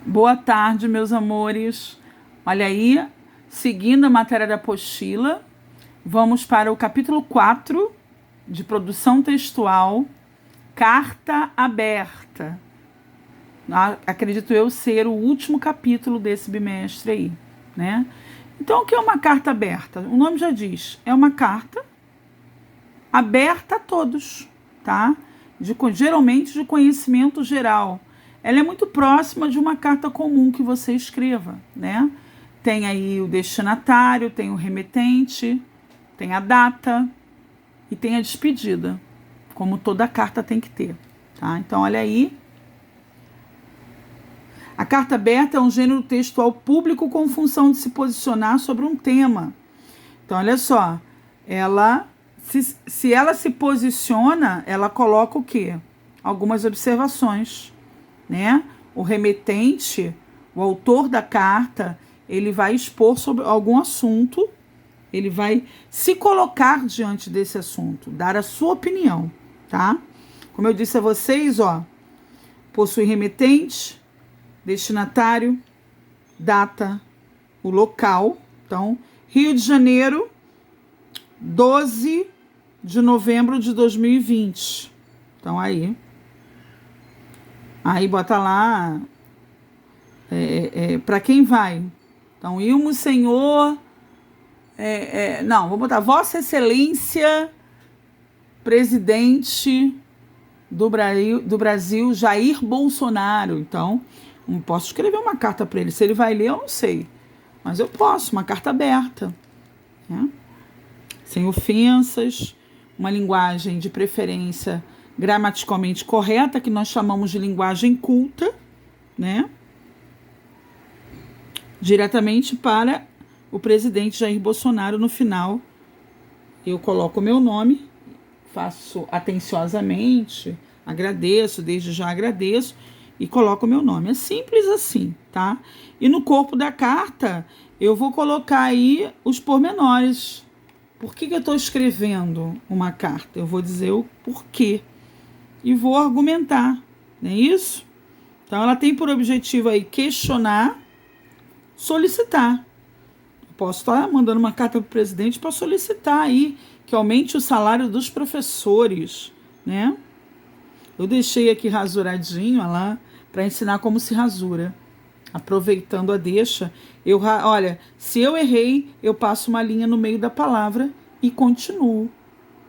Boa tarde, meus amores. Olha aí, seguindo a matéria da apostila, vamos para o capítulo 4 de produção textual, carta aberta. Acredito eu ser o último capítulo desse bimestre aí, né? Então, o que é uma carta aberta? O nome já diz, é uma carta aberta a todos, tá? Geralmente de conhecimento geral. Ela é muito próxima de uma carta comum que você escreva, né? Tem aí o destinatário, tem o remetente, tem a data e tem a despedida, como toda carta tem que ter, tá? Então, olha aí. A carta aberta é um gênero textual público com função de se posicionar sobre um tema. Então, olha só, se ela se posiciona, ela coloca o quê? Algumas observações, né? O remetente, o autor da carta, ele vai expor sobre algum assunto, ele vai se colocar diante desse assunto, dar a sua opinião, tá? Como eu disse a vocês, ó, possui remetente, destinatário, data, o local. Então, Rio de Janeiro, 12 de novembro de 2020. Então, aí bota lá para quem vai. Então, Ilmo Senhor, não, vou botar Vossa Excelência, presidente do Brasil, Jair Bolsonaro. Então, não posso escrever uma carta para ele. Se ele vai ler, eu não sei. Mas eu posso, uma carta aberta, né? Sem ofensas, uma linguagem de preferência gramaticalmente correta, que nós chamamos de linguagem culta, né? Diretamente para o presidente Jair Bolsonaro. No final, eu coloco o meu nome, faço atenciosamente, agradeço, desde já agradeço, e coloco o meu nome. É simples assim, tá? E no corpo da carta, eu vou colocar aí os pormenores. Por que eu estou escrevendo uma carta? Eu vou dizer o porquê e vou argumentar, não é isso? Então, ela tem por objetivo aí questionar, solicitar. Eu posso estar mandando uma carta para o presidente para solicitar aí que aumente o salário dos professores, né? Eu deixei aqui rasuradinho, olha lá, para ensinar como se rasura. Aproveitando a deixa, olha, se eu errei, eu passo uma linha no meio da palavra e continuo.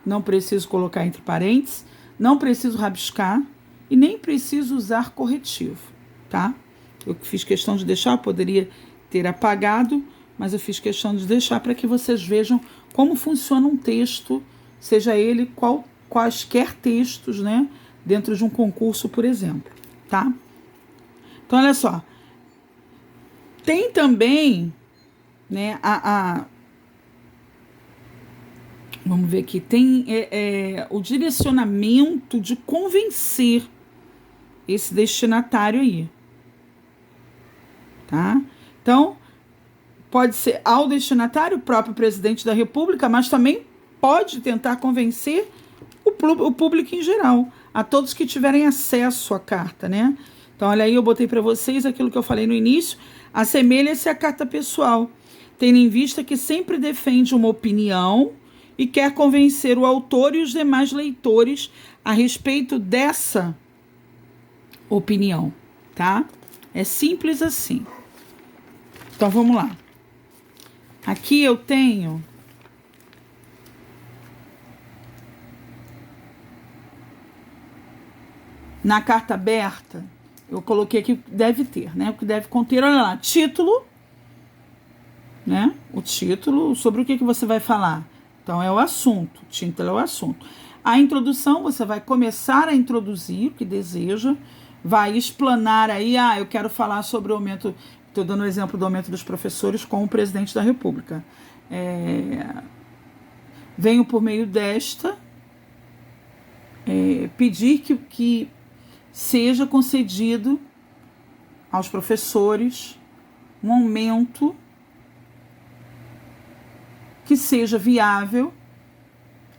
Não preciso colocar entre parênteses, não preciso rabiscar e nem preciso usar corretivo, tá? Eu fiz questão de deixar, eu poderia ter apagado, mas eu fiz questão de deixar para que vocês vejam como funciona um texto, seja ele quaisquer textos, né? Dentro de um concurso, por exemplo, tá? Então, olha só. Tem também, né, vamos ver aqui, tem o direcionamento de convencer esse destinatário aí, tá? Então, pode ser ao destinatário, o próprio presidente da República, mas também pode tentar convencer o público em geral, a todos que tiverem acesso à carta, né? Então, olha aí, eu botei para vocês aquilo que eu falei no início, assemelha-se à carta pessoal, tendo em vista que sempre defende uma opinião e quer convencer o autor e os demais leitores a respeito dessa opinião, tá? É simples assim. Então, vamos lá. Aqui eu tenho na carta aberta, eu coloquei aqui que deve ter, né? O que deve conter, olha lá, título, né? O título, sobre o que você vai falar. Então, é o assunto, o título é o assunto. A introdução, você vai começar a introduzir o que deseja, vai explanar aí, eu quero falar sobre o aumento, estou dando o exemplo do aumento dos professores com o presidente da República. Venho por meio desta pedir que seja concedido aos professores um aumento que seja viável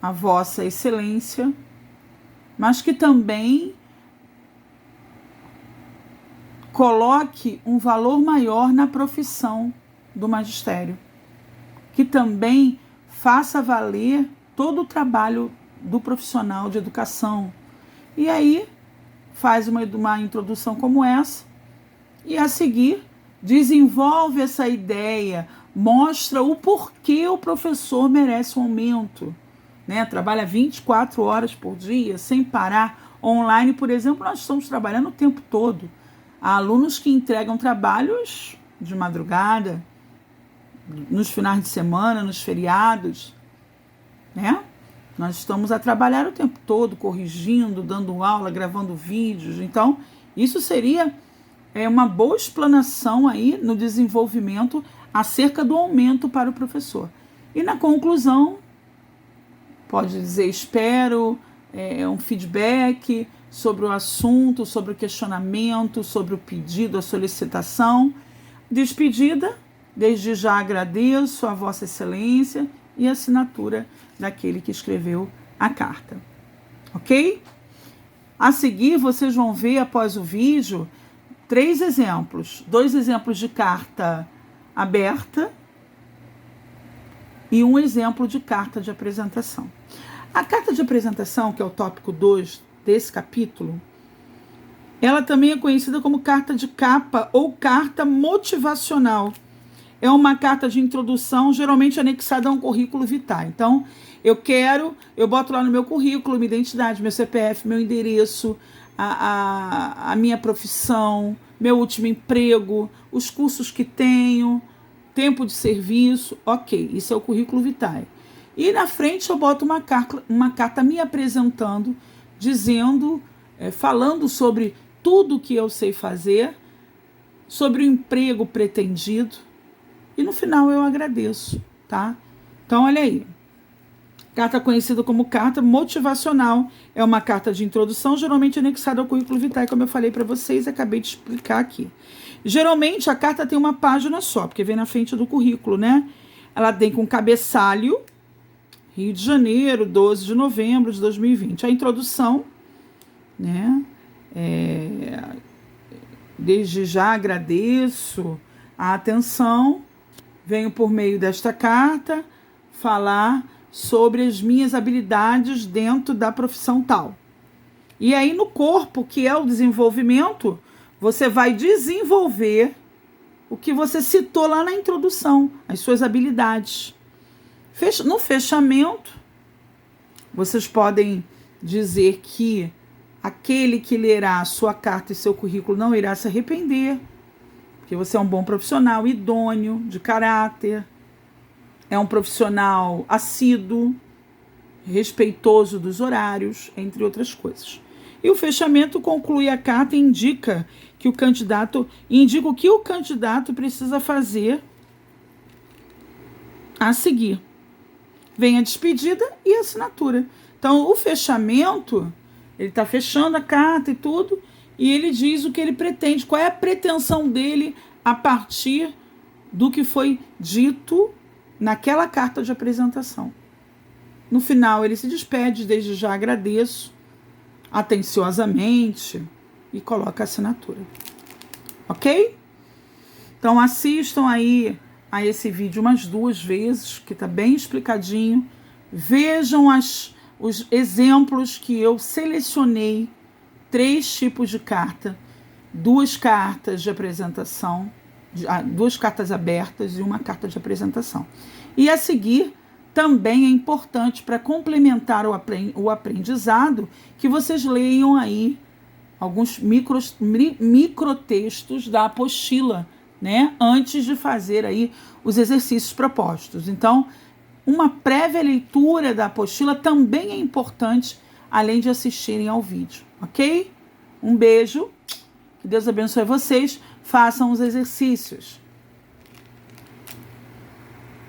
a Vossa Excelência, mas que também coloque um valor maior na profissão do magistério, que também faça valer todo o trabalho do profissional de educação. E aí faz uma introdução como essa e a seguir desenvolve essa ideia, mostra o porquê o professor merece um aumento, né? Trabalha 24 horas por dia, sem parar. Online, por exemplo, nós estamos trabalhando o tempo todo. Há alunos que entregam trabalhos de madrugada, nos finais de semana, nos feriados, né? Nós estamos a trabalhar o tempo todo, corrigindo, dando aula, gravando vídeos. Então, isso seria uma boa explanação aí no desenvolvimento acerca do aumento para o professor. E na conclusão, pode dizer, espero um feedback sobre o assunto, sobre o questionamento, sobre o pedido, a solicitação. Despedida, desde já agradeço a Vossa Excelência e a assinatura daquele que escreveu a carta. Ok? A seguir, vocês vão ver após o vídeo 3 exemplos. 2 exemplos de carta aberta e um exemplo de carta de apresentação. A carta de apresentação, que é o tópico 2 desse capítulo, ela também é conhecida como carta de capa ou carta motivacional. É uma carta de introdução, geralmente anexada a um currículo vitae. Então, eu boto lá no meu currículo minha identidade, meu CPF, meu endereço, a minha profissão, meu último emprego, os cursos que tenho, tempo de serviço, ok, isso é o currículo vitae. E na frente eu boto uma carta me apresentando, dizendo, falando sobre tudo que eu sei fazer, sobre o emprego pretendido, e no final eu agradeço, tá? Então, olha aí. Carta conhecida como carta motivacional. É uma carta de introdução, geralmente anexada ao currículo vitae, como eu falei para vocês, acabei de explicar aqui. Geralmente, a carta tem uma página só, porque vem na frente do currículo, né? Ela vem com cabeçalho, Rio de Janeiro, 12 de novembro de 2020. A introdução, né? Desde já agradeço a atenção. Venho por meio desta carta falar sobre as minhas habilidades dentro da profissão tal. E aí no corpo, que é o desenvolvimento, você vai desenvolver o que você citou lá na introdução, as suas habilidades. No fechamento, vocês podem dizer que aquele que lerá a sua carta e seu currículo não irá se arrepender, porque você é um bom profissional, idôneo, de caráter, é um profissional assíduo, respeitoso dos horários, entre outras coisas. E o fechamento conclui a carta e indica o que o candidato precisa fazer a seguir. Vem a despedida e a assinatura. Então, o fechamento, ele está fechando a carta e tudo, e ele diz o que ele pretende, qual é a pretensão dele a partir do que foi dito naquela carta de apresentação. No final, ele se despede, desde já agradeço, atenciosamente, e coloca a assinatura. Ok? Então, assistam aí a esse vídeo umas 2 vezes, que está bem explicadinho. Vejam os exemplos que eu selecionei, 3 tipos de carta, 2 cartas de apresentação, 2 cartas abertas e uma carta de apresentação. E a seguir, também é importante para complementar o aprendizado que vocês leiam aí alguns microtextos da apostila, né, antes de fazer aí os exercícios propostos. Então, uma prévia leitura da apostila também é importante, além de assistirem ao vídeo, ok? Um beijo, que Deus abençoe vocês, façam os exercícios.